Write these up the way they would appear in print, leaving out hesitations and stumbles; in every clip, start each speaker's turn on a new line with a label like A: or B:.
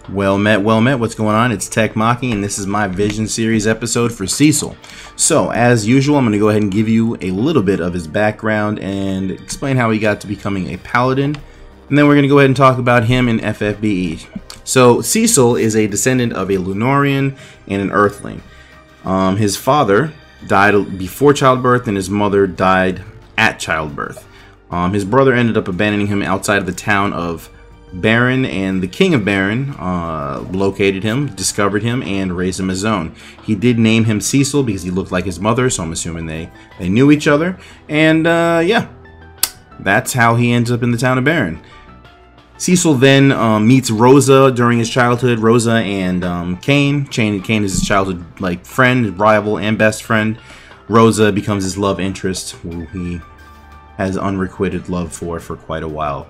A: Well met, well met. What's going on? It's Tech Maki, and this is my Vision Series episode for Cecil. So, as usual, I'm going to go ahead and give you a little bit of his background and explain how he got to becoming a paladin. And then we're going to go ahead and talk about him in FFBE. So, Cecil is a descendant of a Lunarian and an Earthling. His father died before childbirth, and his mother died at childbirth. His brother ended up abandoning him outside of the town of Baron, and the King of Baron located him, discovered him, and raised him as his own. He did name him Cecil because he looked like his mother, so I'm assuming they knew each other. And yeah, that's how he ends up in the town of Baron. Cecil then meets Rosa during his childhood. Rosa and Cain. Cain is his childhood friend, rival, and best friend. Rosa becomes his love interest, who he has unrequited love for quite a while.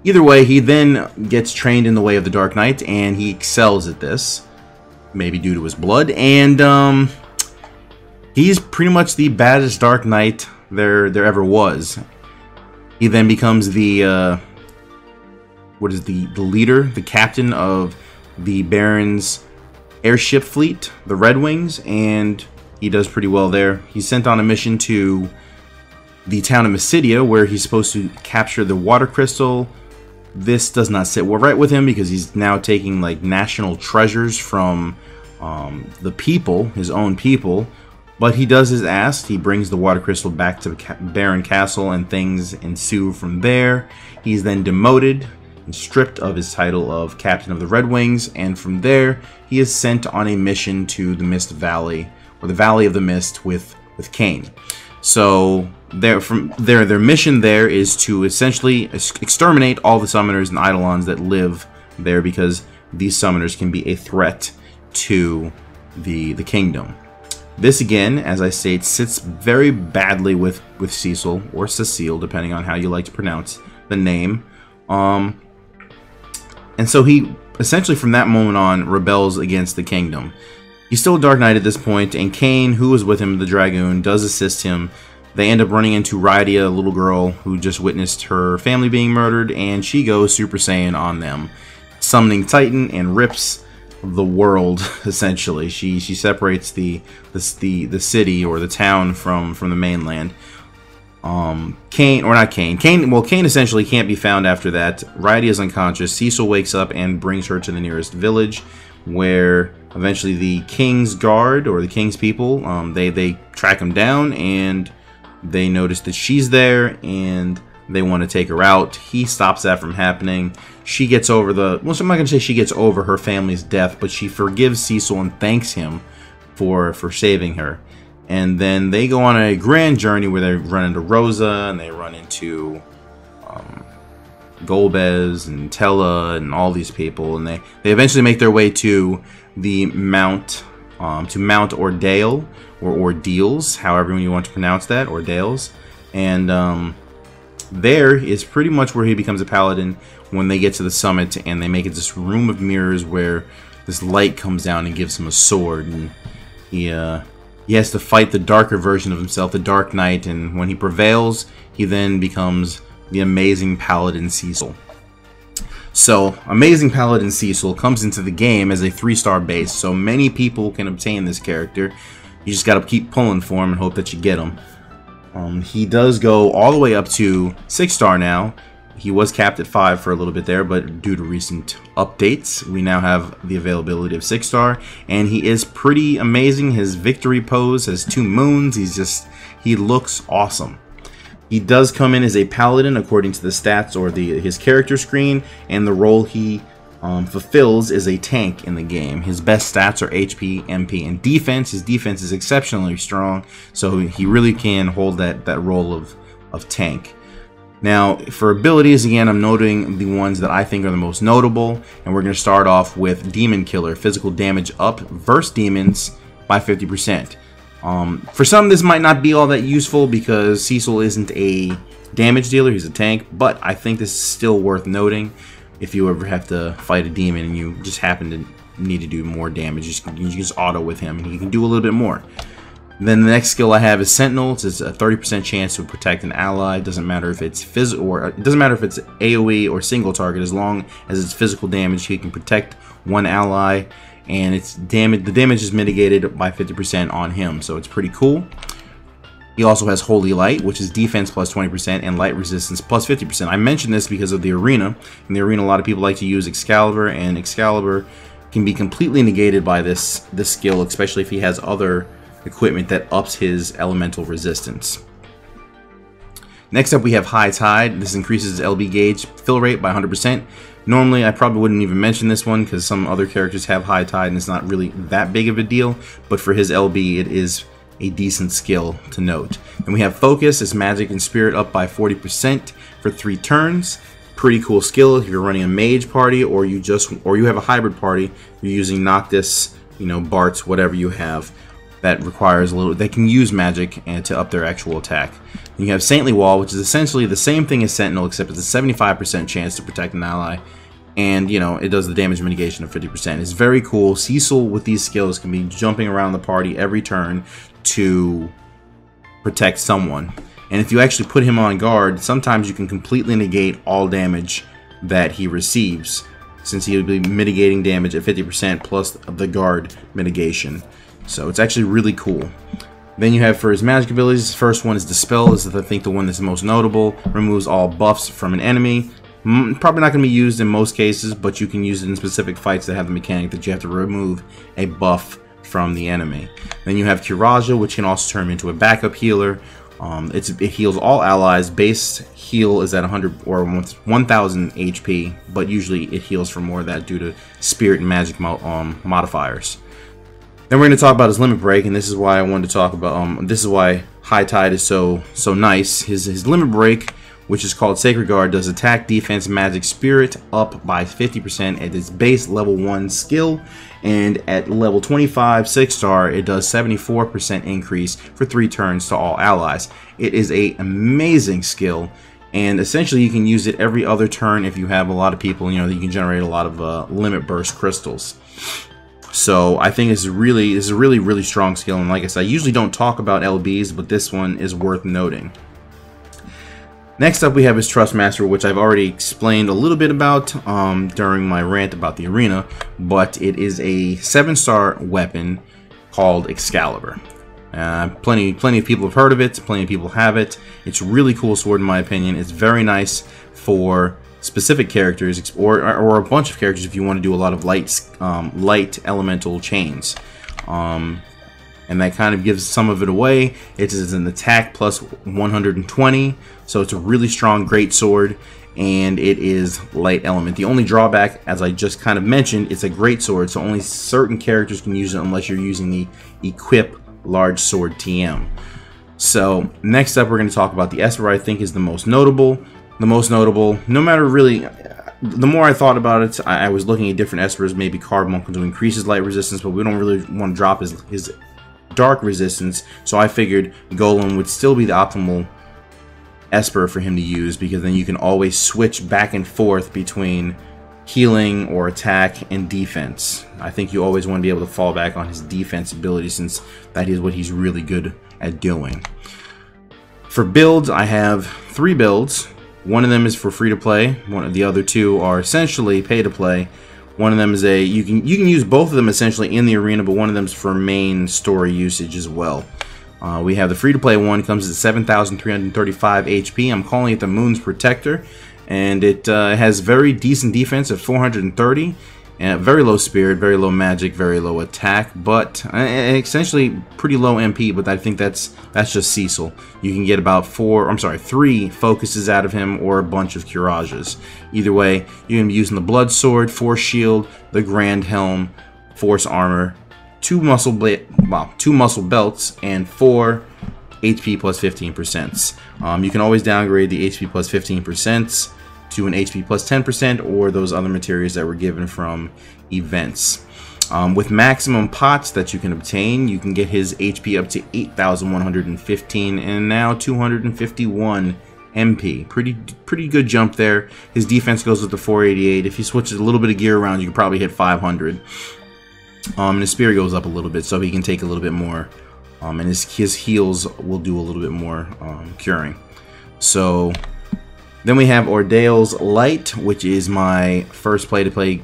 A: Either way, he then gets trained in the way of the Dark Knight, and he excels at this, maybe due to his blood, and he's pretty much the baddest Dark Knight there ever was. He then becomes the leader, the captain of the Baron's airship fleet, the Red Wings, and he does pretty well there. He's sent on a mission to the town of Mysidia, where he's supposed to capture the water crystal. This does not sit well right with him because he's now taking national treasures from the people, his own people. But he does his asked. He brings the water crystal back to the Baron Castle, and things ensue from there. He's then demoted and stripped of his title of Captain of the Red Wings, and from there he is sent on a mission to the Mist Valley, or the Valley of the Mist, with Cain. So their mission there is to essentially exterminate all the summoners and eidolons that live there, because these summoners can be a threat to the kingdom. This, again, as I state, sits very badly with Cecil, or Cecile, depending on how you like to pronounce the name. And so he essentially from that moment on rebels against the kingdom. He's still a Dark Knight at this point, and Cain, who was with him, the Dragoon, does assist him. They end up running into Rydia, a little girl who just witnessed her family being murdered, and she goes Super Saiyan on them, summoning Titan and rips the world, essentially. She separates the city, or the town, from the mainland. Cain essentially can't be found after that. Rydia is unconscious. Cecil wakes up and brings her to the nearest village, where eventually the King's Guard, or the King's people, they track him down, and they notice that she's there, and they want to take her out. He stops that from happening. She gets over I'm not going to say she gets over her family's death, but she forgives Cecil and thanks him for saving her. And then they go on a grand journey where they run into Rosa, and they run into Golbez and Tella and all these people, and they eventually make their way to the Mount Ordale, or Ordeals, however you want to pronounce that, Ordales. And there is pretty much where he becomes a paladin, when they get to the summit, and they make it this room of mirrors where this light comes down and gives him a sword, and he has to fight the darker version of himself, the Dark Knight, and when he prevails, he then becomes the amazing Paladin Cecil. So, Amazing Paladin Cecil comes into the game as a 3-star base, so many people can obtain this character. You just gotta keep pulling for him and hope that you get him. He does go all the way up to 6-star now. He was capped at 5 for a little bit there, but due to recent updates, we now have the availability of 6-star, and he is pretty amazing. His victory pose has 2 moons. He looks awesome. He does come in as a paladin according to the stats, or his character screen, and the role he fulfills is a tank in the game. His best stats are HP, MP, and defense. His defense is exceptionally strong, so he really can hold that role of tank. Now, for abilities, again, I'm noting the ones that I think are the most notable, and we're going to start off with Demon Killer. Physical damage up versus demons by 50%. For some, this might not be all that useful because Cecil isn't a damage dealer, he's a tank, but I think this is still worth noting. If you ever have to fight a demon and you just happen to need to do more damage, you can just auto with him, and he can do a little bit more. Then the next skill I have is Sentinel. It's a 30% chance to protect an ally. It doesn't matter if it's physical, or it doesn't matter if it's AOE or single target. As long as it's physical damage, he can protect one ally, and it's damage. The damage is mitigated by 50% on him, so it's pretty cool. He also has Holy Light, which is defense plus 20% and light resistance plus 50%. I mentioned this because of the arena. In the arena, a lot of people like to use Excalibur, and Excalibur can be completely negated by this skill, especially if he has other equipment that ups his elemental resistance. Next up, we have High Tide. This increases his LB gauge fill rate by 100%. Normally, I probably wouldn't even mention this one because some other characters have High Tide and it's not really that big of a deal, but for his LB, it is a decent skill to note. Then we have Focus. It's magic and spirit up by 40% for 3 turns. Pretty cool skill if you're running a mage party, or you have a hybrid party. You're using Noctis, Bart's, whatever you have that requires they can use magic and to up their actual attack. Then you have Saintly Wall, which is essentially the same thing as Sentinel, except it's a 75% chance to protect an ally, and it does the damage mitigation of 50%. It's very cool. Cecil with these skills can be jumping around the party every turn to protect someone. And if you actually put him on guard, sometimes you can completely negate all damage that he receives, since he'll be mitigating damage at 50% plus the guard mitigation. So it's actually really cool. Then you have for his magic abilities, the first one is Dispel. This is I think the one that's most notable. Removes all buffs from an enemy. Probably not going to be used in most cases, but you can use it in specific fights that have the mechanic that you have to remove a buff from the enemy. Then you have Kiraja, which can also turn into a backup healer. It heals all allies. Base heal is at 100 or 1000 HP, but usually it heals for more of that due to spirit and magic modifiers. Then we're going to talk about his limit break, and this is why I wanted to talk about. This is why High Tide is so nice. His limit break, which is called Sacred Guard, does attack, defense, magic, spirit up by 50% at its base level 1 skill, and at level 25 6-star it does 74% increase for 3 turns to all allies. It is an amazing skill, and essentially you can use it every other turn if you have a lot of people, that you can generate a lot of limit burst crystals. So I think it's a really strong skill, and like I said, I usually don't talk about LBs, but this one is worth noting. Next up, we have his Trustmaster, which I've already explained a little bit about during my rant about the arena, but it is a 7-star weapon called Excalibur. Plenty of people have heard of it. Plenty of people have it. It's a really cool sword in my opinion. It's very nice for specific characters or a bunch of characters if you want to do a lot of light elemental chains. And that kind of gives some of it away. It is an attack plus 120, so it's a really strong great sword, and it is light element. The only drawback, as I just kind of mentioned, it's a great sword, so only certain characters can use it unless you're using the equip large sword TM. So next up, we're going to talk about the Esper. I think is the most notable. No matter really. The more I thought about it, I was looking at different Espers, maybe Carbuncle to increase his light resistance, but we don't really want to drop his dark resistance, so I figured Golem would still be the optimal Esper for him to use, because then you can always switch back and forth between healing or attack and defense. I think you always want to be able to fall back on his defense ability, since that is what he's really good at doing. For builds, I have 3 builds. One of them is for free to play. One of the other 2 are essentially pay to play. One of them is you can use both of them essentially in the arena, but one of them is for main story usage as well. We have the free-to-play one, comes at 7,335 HP. I'm calling it the Moon's Protector, and it has very decent defense at 430, and very low spirit, very low magic, very low attack, but essentially pretty low MP. But I think that's just Cecil. You can get about 3 focuses out of him, or a bunch of Curages. Either way, you're gonna be using the Blood Sword, Force Shield, the Grand Helm, Force Armor, 2 muscle belts, and 4 HP plus 15%. You can always downgrade the HP plus 15% to an HP plus 10%, or those other materials that were given from events. With maximum pots that you can obtain, you can get his HP up to 8,115 and now 251 MP. Pretty good jump there. His defense goes up to 488. If he switches a little bit of gear around, you can probably hit 500. And his spirit goes up a little bit, so he can take a little bit more and his heals will do a little bit more curing. So then we have Ordale's Light, which is my first pay-to-play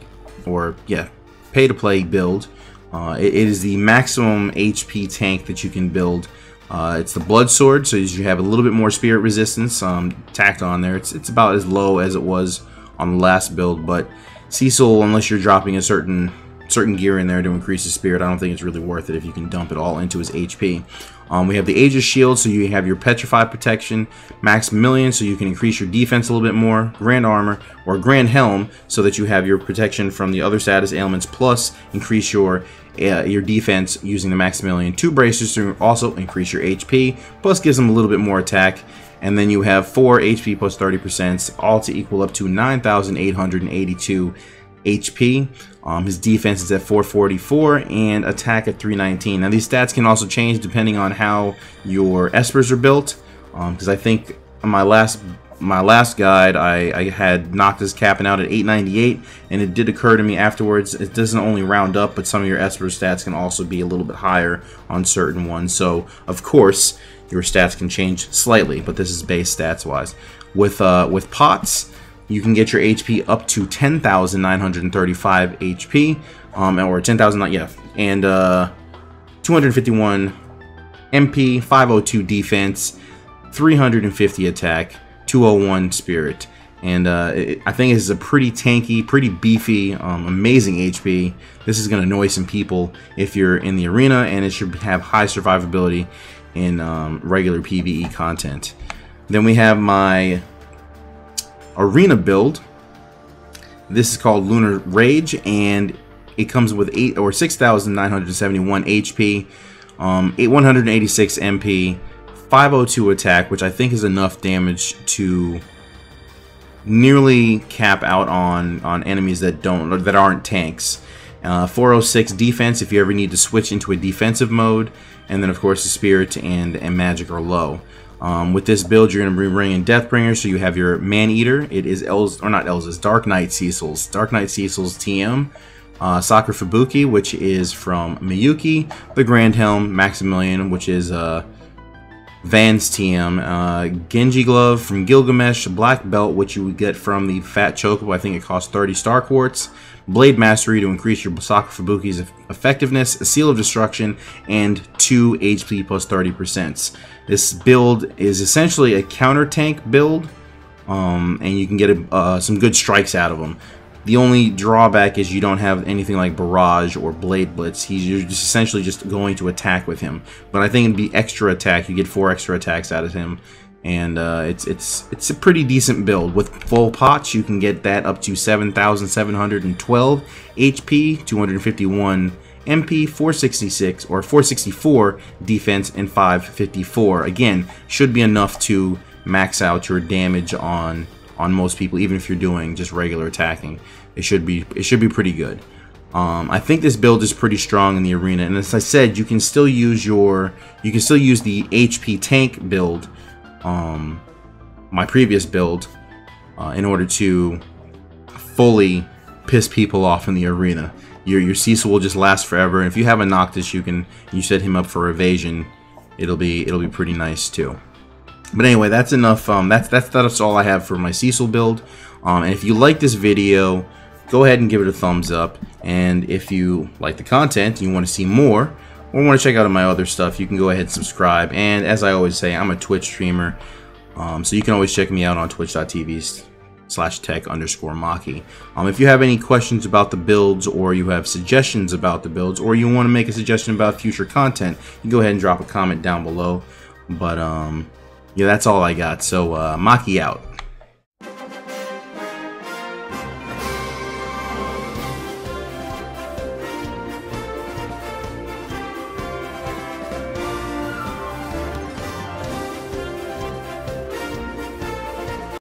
A: build. It is the maximum HP tank that you can build. It's the Blood Sword, so you have a little bit more spirit resistance tacked on there. It's about as low as it was on the last build, but Cecil, unless you're dropping a certain gear in there to increase his spirit, I don't think it's really worth it if you can dump it all into his HP. We have the Aegis Shield, so you have your Petrified Protection, Max Million, so you can increase your defense a little bit more, Grand Armor, or Grand Helm, so that you have your protection from the other status ailments, plus increase your defense using the Maximilian. 2 bracers to also increase your HP, plus gives them a little bit more attack. And then you have 4 HP plus 30%, all to equal up to 9,882 HP. His defense is at 444 and attack at 319. Now these stats can also change depending on how your espers are built, because I think on my last guide I had knocked his capping out at 898, and it did occur to me afterwards it doesn't only round up, but some of your esper stats can also be a little bit higher on certain ones. So of course your stats can change slightly, but this is base stats wise. With pots, you can get your HP up to 10,935 HP, or 10,000, yeah, and 251 MP, 502 defense, 350 attack, 201 spirit, and I think this is a pretty tanky, pretty beefy, amazing HP. This is going to annoy some people if you're in the arena, and it should have high survivability in regular PvE content. Then we have my arena build. This is called Lunar Rage, and it comes with 6,971 HP, 186 MP, 502 attack, which I think is enough damage to nearly cap out on enemies that aren't tanks. 406 defense if you ever need to switch into a defensive mode, and then of course the spirit and magic are low. With this build, you're going to be bringing Deathbringer, so you have your Man-Eater. It is Dark Knight Cecil's TM. Sakura Fubuki, which is from Miyuki. The Grand Helm, Maximilian, which is Van's TM. Genji Glove from Gilgamesh. Black Belt, which you would get from the Fat Chocobo. I think it costs 30 Star Quartz. Blade Mastery to increase your Sakura Fubuki's effectiveness, a Seal of Destruction, and 2 HP plus 30%. This build is essentially a counter tank build, and you can get some good strikes out of them. The only drawback is you don't have anything like Barrage or Blade Blitz. You're just essentially just going to attack with him. But I think it'd be extra attack. You get 4 extra attacks out of him, and it's a pretty decent build. With full pots, you can get that up to 7,712 HP, 251 MP, 464 defense, and 554. Again, should be enough to max out your damage on most people, even if you're doing just regular attacking. It should be pretty good. I think this build is pretty strong in the arena, and as I said, you can still use the HP tank build, my previous build, in order to fully piss people off in the arena. Your Cecil will just last forever, and if you have a Noctis, you set him up for evasion. It'll be pretty nice too. But anyway, that's enough. That's all I have for my Cecil build. And if you like this video, go ahead and give it a thumbs up. And if you like the content and you want to see more, or want to check out my other stuff, you can go ahead and subscribe. And as I always say, I'm a Twitch streamer, so you can always check me out on twitch.tv/tech_Maki. If you have any questions about the builds, or you have suggestions about the builds, or you want to make a suggestion about future content, you can go ahead and drop a comment down below. But yeah, that's all I got. So Maki out.